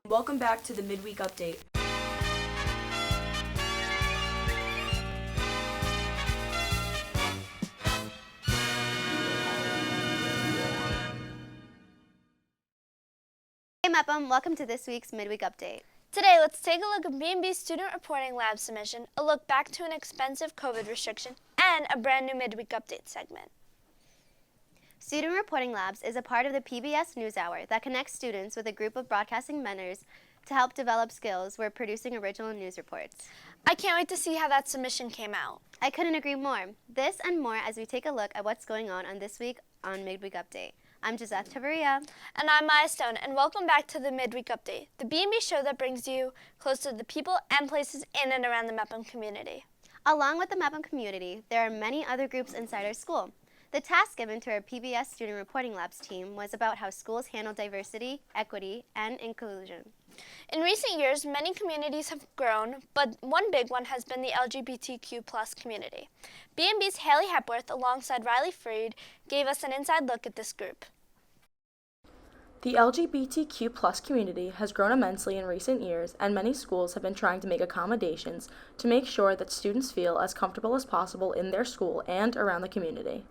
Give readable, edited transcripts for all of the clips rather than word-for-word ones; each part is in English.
Welcome back to the Midweek Update. Hey Mepham, welcome to this week's Midweek Update. Today, let's take a look at B&B's Student Reporting Lab submission, a look back to an expensive COVID restriction, and a brand new Midweek Update segment. Student Reporting Labs is a part of the PBS NewsHour that connects students with a group of broadcasting mentors to help develop skills when producing original news reports. I can't wait to see how that submission came out. I couldn't agree more. This and more as we take a look at what's going on this week on Midweek Update. I'm Gizzeth Chavarria. And I'm Maya Stone, and welcome back to the Midweek Update, the B&B show that brings you close to the people and places in and around the Mepham community. Along with the Mepham community, there are many other groups inside our school. The task given to our PBS Student Reporting Labs team was about how schools handle diversity, equity, and inclusion. In recent years, many communities have grown, but one big one has been the LGBTQ plus community. B&B's Haley Hepworth, alongside Riley Freed, gave us an inside look at this group. The LGBTQ plus community has grown immensely in recent years, and many schools have been trying to make accommodations to make sure that students feel as comfortable as possible in their school and around the community.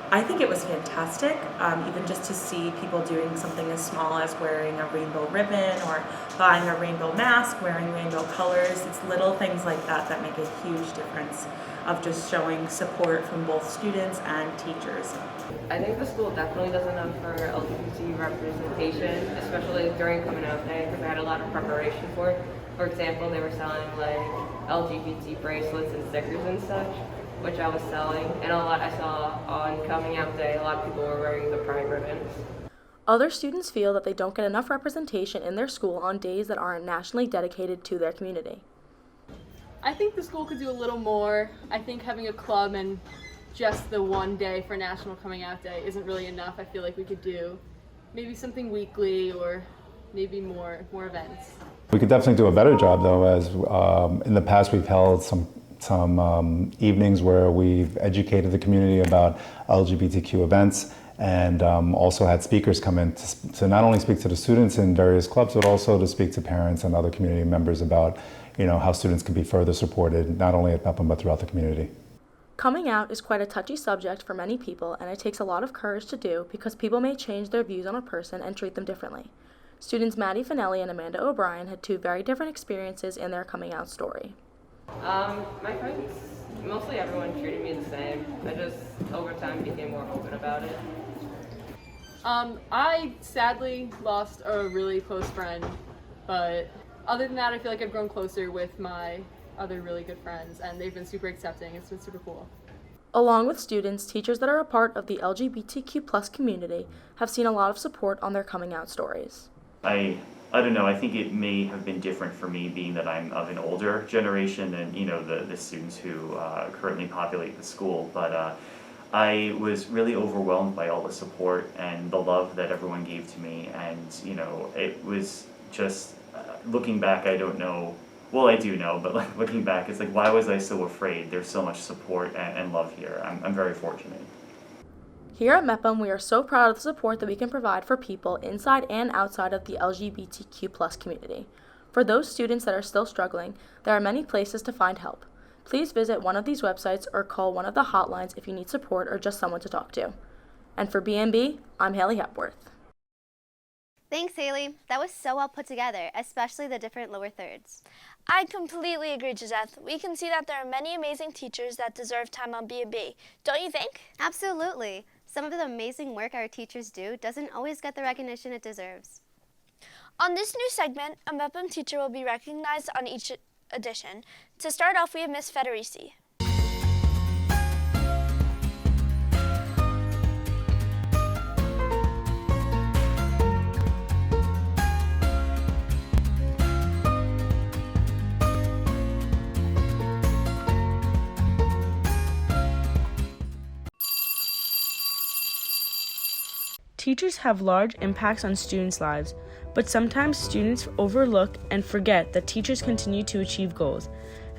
I think it was fantastic, even just to see people doing something as small as wearing a rainbow ribbon or buying a rainbow mask, wearing rainbow colors. It's little things like that that make a huge difference of just showing support from both students and teachers. I think the school definitely does enough for LGBT representation, especially during coming out day, because I had a lot of preparation for it. For example, they were selling like LGBT bracelets and stickers and such, which I was selling, and a lot I saw on coming out day, a lot of people were wearing the pride ribbons. Other students feel that they don't get enough representation in their school on days that aren't nationally dedicated to their community. I think the school could do a little more. I think having a club and just the one day for National Coming Out Day isn't really enough. I feel like we could do maybe something weekly or maybe more events. We could definitely do a better job though, as in the past we've held some evenings where we've educated the community about LGBTQ events, and also had speakers come in to not only speak to the students in various clubs, but also to speak to parents and other community members about, how students can be further supported, not only at Mepham, but throughout the community. Coming out is quite a touchy subject for many people, and it takes a lot of courage to do because people may change their views on a person and treat them differently. Students Maddie Finelli and Amanda O'Brien had two very different experiences in their coming out story. My friends, mostly everyone treated me the same. I just, over time, became more open about it. I sadly lost a really close friend, but other than that, I feel like I've grown closer with my other really good friends, and they've been super accepting. It's been super cool. Along with students, teachers that are a part of the LGBTQ plus community have seen a lot of support on their coming out stories. I don't know, I think it may have been different for me being that I'm of an older generation than, the students who currently populate the school, but I was really overwhelmed by all the support and the love that everyone gave to me, and, it was just, looking back, I don't know, well, I do know, but looking back, it's like, why was I so afraid? There's so much support and love here. I'm very fortunate. Here at Mepham, we are so proud of the support that we can provide for people inside and outside of the LGBTQ plus community. For those students that are still struggling, there are many places to find help. Please visit one of these websites or call one of the hotlines if you need support or just someone to talk to. And for B&B, I'm Haley Hepworth. Thanks, Haley. That was so well put together, especially the different lower thirds. I completely agree, Gizzeth. We can see that there are many amazing teachers that deserve time on B&B. Don't you think? Absolutely. Some of the amazing work our teachers do doesn't always get the recognition it deserves. On this new segment, a Mepham teacher will be recognized on each edition. To start off, we have Miss Federici. Teachers have large impacts on students' lives, but sometimes students overlook and forget that teachers continue to achieve goals.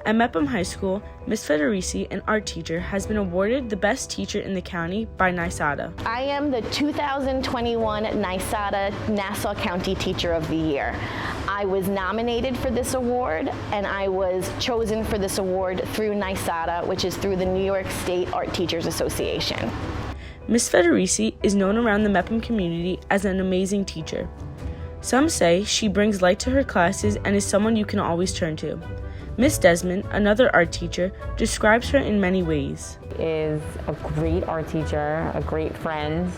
At Mepham High School, Ms. Federici, an art teacher, has been awarded the best teacher in the county by NYSADA. I am the 2021 NYSADA Nassau County Teacher of the Year. I was nominated for this award, and I was chosen for this award through NYSADA, which is through the New York State Art Teachers Association. Ms. Federici is known around the Mepham community as an amazing teacher. Some say she brings light to her classes and is someone you can always turn to. Ms. Desmond, another art teacher, describes her in many ways. Is a great art teacher, a great friend.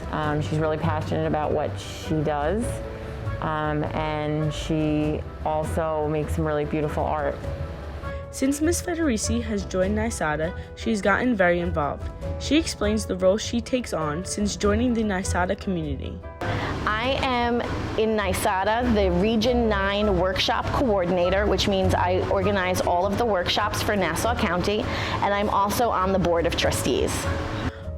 She's really passionate about what she does, and she also makes some really beautiful art. Since Ms. Federici has joined NYSADA, she's gotten very involved. She explains the role she takes on since joining the NYSADA community. I am in NYSADA, the Region 9 Workshop Coordinator, which means I organize all of the workshops for Nassau County, and I'm also on the Board of Trustees.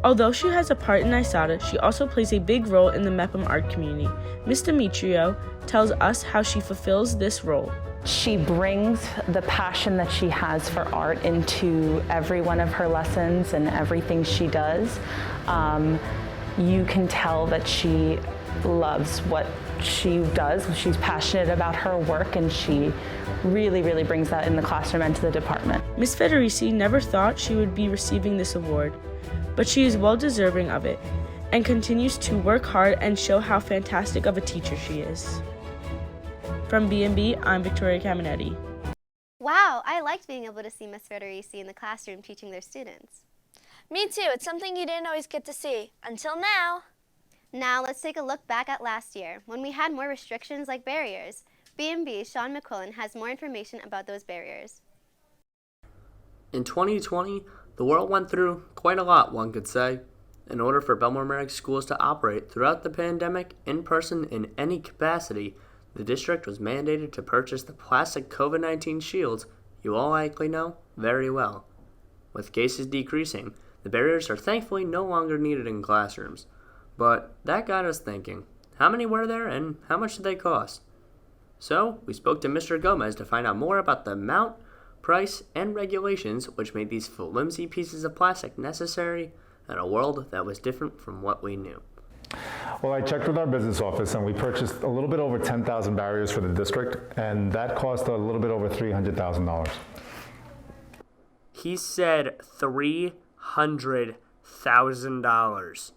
Although she has a part in NYSADA, she also plays a big role in the Mepham art community. Ms. Demetrio tells us how she fulfills this role. She brings the passion that she has for art into every one of her lessons and everything she does. You can tell that she loves what she does. She's passionate about her work, and she really brings that in the classroom and to the department. Ms. Federici never thought she would be receiving this award, but she is well deserving of it and continues to work hard and show how fantastic of a teacher she is. From B&B, I'm Victoria Caminetti. Wow, I liked being able to see Ms. Federici in the classroom teaching their students. Me too. It's something you didn't always get to see. Until now. Now let's take a look back at last year, when we had more restrictions like barriers. B&B's Sean McQuillan has more information about those barriers. In 2020, the world went through quite a lot, one could say. In order for Bellmore-Merrick schools to operate throughout the pandemic in person in any capacity, the district was mandated to purchase the plastic COVID-19 shields you all likely know very well. With cases decreasing, the barriers are thankfully no longer needed in classrooms. But that got us thinking, how many were there and how much did they cost? So we spoke to Mr. Gomez to find out more about the amount, price, and regulations which made these flimsy pieces of plastic necessary in a world that was different from what we knew. Well, I checked with our business office and we purchased a little bit over 10,000 barriers for the district, and that cost a little bit over $300,000. He said $300,000.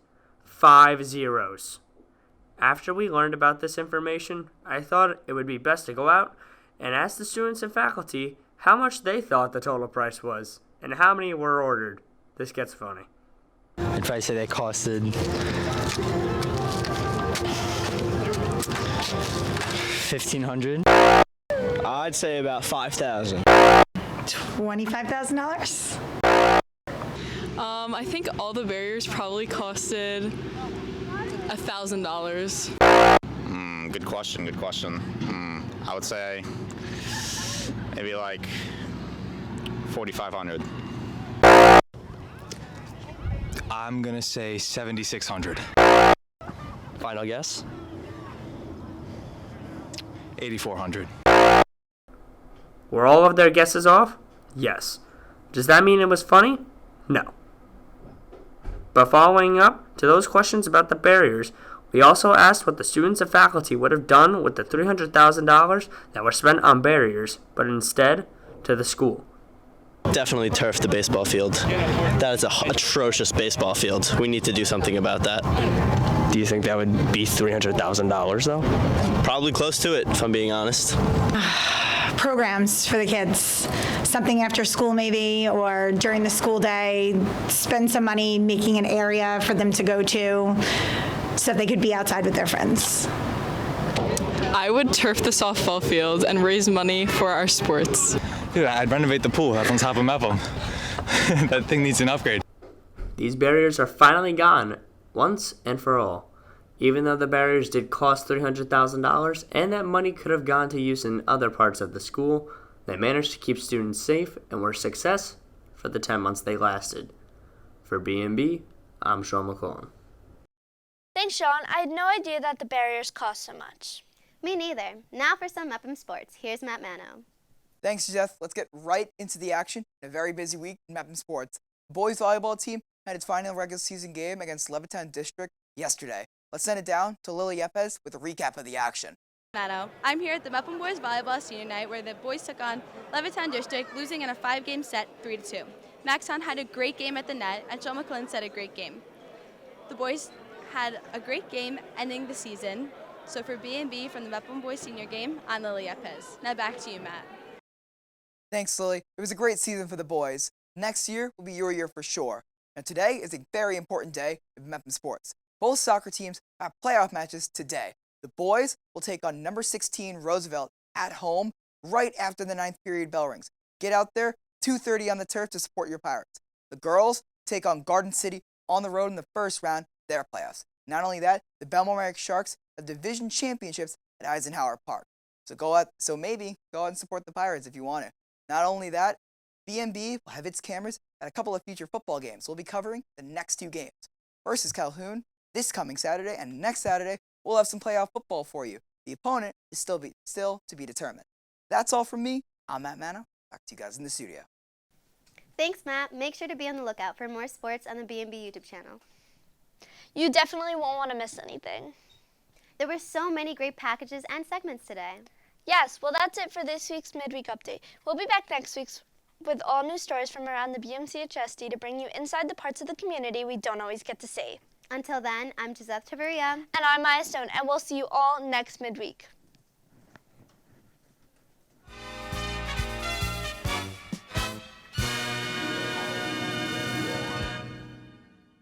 5 zeros. After we learned about this information, I thought it would be best to go out and ask the students and faculty how much they thought the total price was and how many were ordered. This gets funny. I'd probably say they costed $1,500. I'd say about $5,000. $25,000. I think all the barriers probably costed $1,000. Good question. I would say maybe like $4,500. I'm gonna say $7,600. Final guess? $8,400. Were all of their guesses off? Yes. Does that mean it was funny? No. But following up to those questions about the barriers, we also asked what the students and faculty would have done with the $300,000 that were spent on barriers, but instead to the school. Definitely turf the baseball field. That is an atrocious baseball field. We need to do something about that. Do you think that would be $300,000 though? Probably close to it, if I'm being honest. Programs for the kids. Something after school maybe, or during the school day. Spend some money making an area for them to go to so they could be outside with their friends. I would turf the softball field and raise money for our sports. Dude, I'd renovate the pool. That's on top of Mepham. That thing needs an upgrade. These barriers are finally gone, once and for all. Even though the barriers did cost $300,000 and that money could have gone to use in other parts of the school, they managed to keep students safe and were a success for the 10 months they lasted. For B&B, I'm Sean McClellan. Thanks, Sean. I had no idea that the barriers cost so much. Me neither. Now for some Mepham sports. Here's Matt Manno. Thanks, Jeff. Let's get right into the action in a very busy week in Mepham sports. The boys volleyball team had its final regular season game against Levittown District yesterday. Let's send it down to Lily Yepes with a recap of the action. Manno. I'm here at the Mepham Boys Volleyball Senior Night where the boys took on Levittown District, losing in a 5-game set 3-2. Max Hahn had a great game at the net, and Joel McClellan had a great game. The boys had a great game ending the season. So for B&B from the Mepham Boys Senior Game, I'm Lily Yepes. Now back to you, Matt. Thanks, Lily. It was a great season for the boys. Next year will be your year for sure. Now today is a very important day in Mepham sports. Both soccer teams have playoff matches today. The boys will take on number 16 Roosevelt at home right after the 9th period bell rings. Get out there, 2:30 on the turf to support your Pirates. The girls take on Garden City on the road in the first round of their playoffs. Not only that, the Bellmore-Merrick Sharks have division championships at Eisenhower Park. So maybe go out and support the Pirates if you want to. Not only that, B&B will have its cameras at a couple of future football games. We'll be covering the next 2 games. First is Calhoun this coming Saturday, and next Saturday we'll have some playoff football for you. The opponent is still to be determined. That's all from me. I'm Matt Manno. Back to you guys in the studio. Thanks, Matt. Make sure to be on the lookout for more sports on the B&B YouTube channel. You definitely won't want to miss anything. There were so many great packages and segments today. Yes, well that's it for this week's Midweek Update. We'll be back next week with all new stories from around the BMCHSD to bring you inside the parts of the community we don't always get to see. Until then, I'm Gizzeth Chavarria. And I'm Maya Stone, and we'll see you all next midweek.